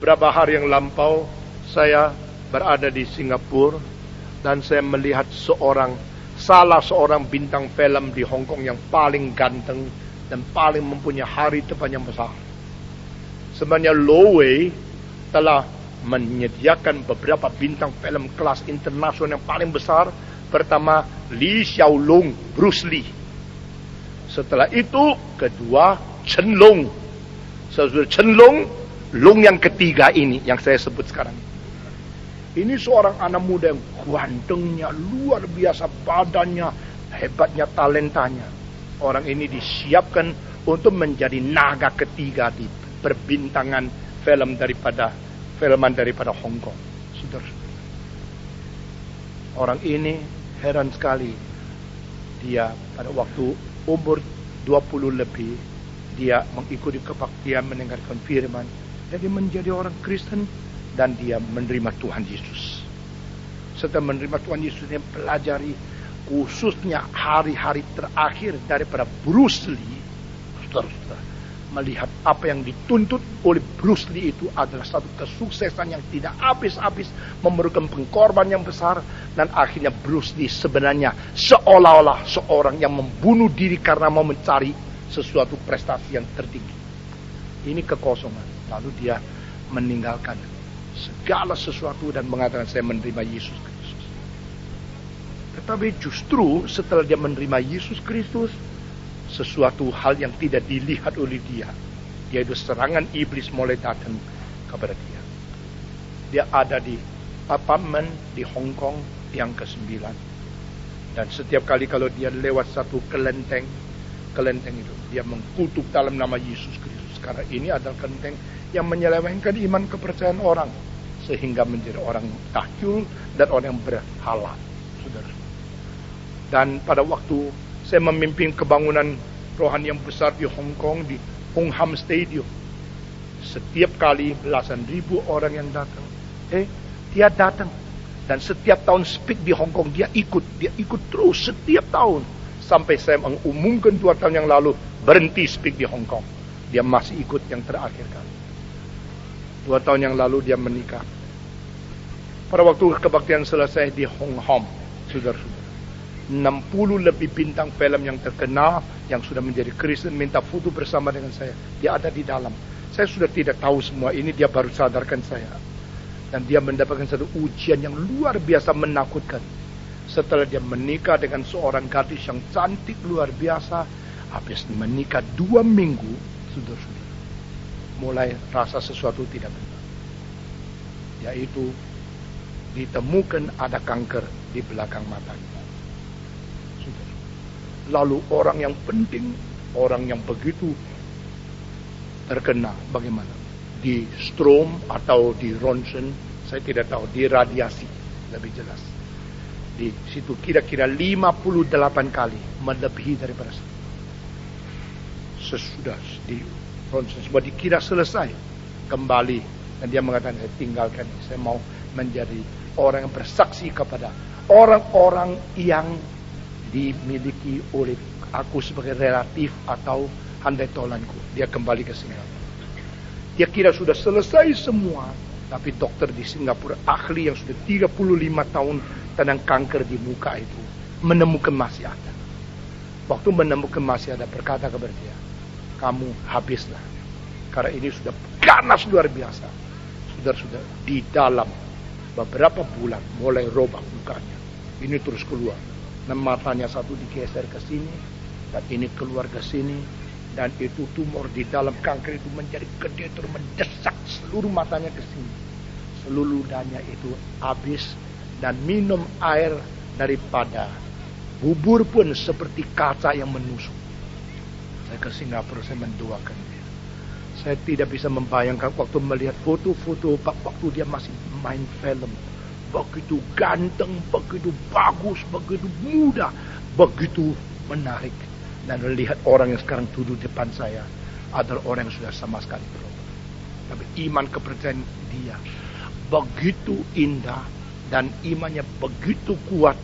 Beberapa hari yang lampau, saya berada di Singapura dan saya melihat salah seorang bintang film di Hong Kong yang paling ganteng dan paling mempunyai hari depan yang besar. Sebenarnya Lo Wei telah menyediakan beberapa bintang film kelas internasional yang paling besar. Pertama, Lee Hsiao-lung, Bruce Lee. Setelah itu, kedua, Chen Long. Sesudah Chen Long, Long yang ketiga ini yang saya sebut sekarang. Ini seorang anak muda yang gantengnya, luar biasa badannya, hebatnya talentanya. Orang ini disiapkan untuk menjadi naga ketiga di perbintangan filman daripada Hong Kong. Saudara-saudara. Orang ini heran sekali. Dia pada waktu umur 20 lebih, dia mengikuti kebaktian, mendengarkan firman. Jadi menjadi orang Kristen dan dia menerima Tuhan Yesus. Setelah menerima Tuhan Yesus, dia pelajari khususnya hari-hari terakhir daripada Bruce Lee. Saudara-saudara, melihat apa yang dituntut oleh Bruce Lee itu adalah satu kesuksesan yang tidak habis-habis, memerlukan pengorbanan yang besar, dan akhirnya Bruce Lee sebenarnya seolah-olah seorang yang membunuh diri karena mau mencari sesuatu prestasi yang tertinggi. Ini kekosongan. Lalu dia meninggalkan segala sesuatu dan mengatakan saya menerima Yesus Kristus. Tetapi justru setelah dia menerima Yesus Kristus, sesuatu hal yang tidak dilihat oleh dia, yaitu serangan iblis mulai datang kepada dia. Dia ada di apartemen di Hong Kong yang ke-9. Dan setiap kali kalau dia lewat satu kelenteng itu dia mengkutuk dalam nama Yesus Kristus. Karena ini adalah kelenteng yang menyelewengkan iman kepercayaan orang, sehingga menjadi orang takyul dan orang yang berhala, saudara. Dan pada waktu saya memimpin kebangunan rohani yang besar di Hong Kong, di Hong Ham Stadium, setiap kali belasan ribu orang yang datang, dia datang. Dan setiap tahun speak di Hong Kong, dia ikut terus setiap tahun. Sampai saya mengumumkan 2 tahun yang lalu, berhenti speak di Hong Kong. Dia masih ikut yang terakhir kali. 2 tahun yang lalu dia menikah. Pada waktu kebaktian selesai di Hong Kong, saudara-saudara, 60 lebih bintang film yang terkenal, yang sudah menjadi Kristen, minta foto bersama dengan saya. Dia ada di dalam. Saya sudah tidak tahu semua ini, dia baru sadarkan saya. Dan dia mendapatkan satu ujian yang luar biasa menakutkan. Setelah dia menikah dengan seorang gadis yang cantik luar biasa, habis menikah 2 minggu, saudara-saudara, mulai rasa sesuatu tidak benar. Yaitu ditemukan ada kanker di belakang matanya. Saudara. Lalu orang yang penting, orang yang begitu terkenal, bagaimana? Di strom atau di ronsen, saya tidak tahu, di radiasi lebih jelas. Di situ kira-kira 58 kali melebihi daripada sesudah di ronsen semua dikira selesai, kembali, dan dia mengatakan saya tinggalkan, saya mau menjadi orang yang bersaksi kepada orang-orang yang dimiliki oleh aku sebagai relatif atau handai tolanku. Dia kembali ke Singapura. Dia kira sudah selesai semua, tapi dokter di Singapura, ahli yang sudah 35 tahun tentang kanker di muka itu, menemukan masih ada. Waktu menemukan masih ada, berkata kepada dia, kamu habislah. Karena ini sudah ganas luar biasa. Sudah di dalam beberapa bulan mulai robek mukanya. Ini terus keluar. Dan matanya satu digeser ke sini, dan ini keluar ke sini, dan itu tumor di dalam kanker itu menjadi gede terus mendesak seluruh matanya ke sini. Seluruh ludahnya itu habis, dan minum air daripada bubur pun seperti kaca yang menusuk. Saya ke Singapura, saya mendoakan dia. Saya tidak bisa membayangkan waktu melihat foto-foto waktu dia masih main film. Begitu ganteng, begitu bagus, begitu muda, begitu menarik. Dan melihat orang yang sekarang duduk depan saya adalah orang yang sudah sama sekali berubah. Tapi iman kepercayaan dia begitu indah dan imannya begitu kuat.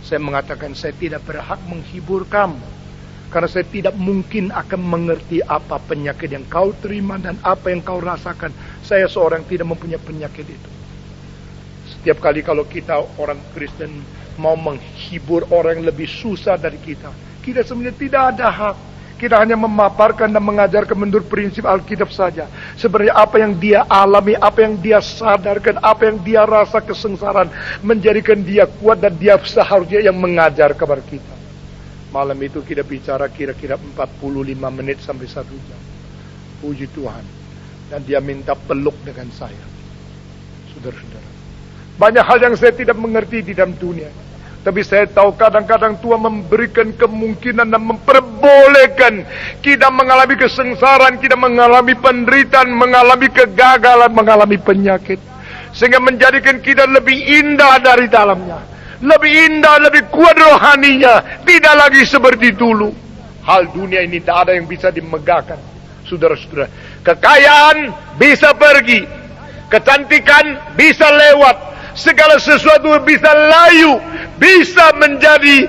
Saya mengatakan saya tidak berhak menghibur kamu, karena saya tidak mungkin akan mengerti apa penyakit yang kau terima dan apa yang kau rasakan. Saya seorang tidak mempunyai penyakit itu. Setiap kali kalau kita orang Kristen mau menghibur orang yang lebih susah dari kita sebenarnya tidak ada hak. Kita hanya memaparkan dan mengajarkan menurut prinsip Alkitab saja. Sebenarnya apa yang dia alami, apa yang dia sadarkan, apa yang dia rasa kesengsaraan, menjadikan dia kuat dan dia seharusnya yang mengajar kepada kita. Malam itu kita bicara kira-kira 45 menit sampai 1 jam. Puji Tuhan. Dan dia minta peluk dengan saya. Saudara-saudara. Banyak hal yang saya tidak mengerti di dalam dunia. Tapi saya tahu kadang-kadang Tuhan memberikan kemungkinan dan memperbolehkan kita mengalami kesengsaraan, kita mengalami penderitaan, mengalami kegagalan, mengalami penyakit. Sehingga menjadikan kita lebih indah dari dalamnya. Lebih indah, lebih kuat rohaninya. Tidak lagi seperti dulu. Hal dunia ini tak ada yang bisa dimegahkan. Saudara-saudara, kekayaan bisa pergi. Kecantikan bisa lewat. Segala sesuatu bisa layu, bisa menjadi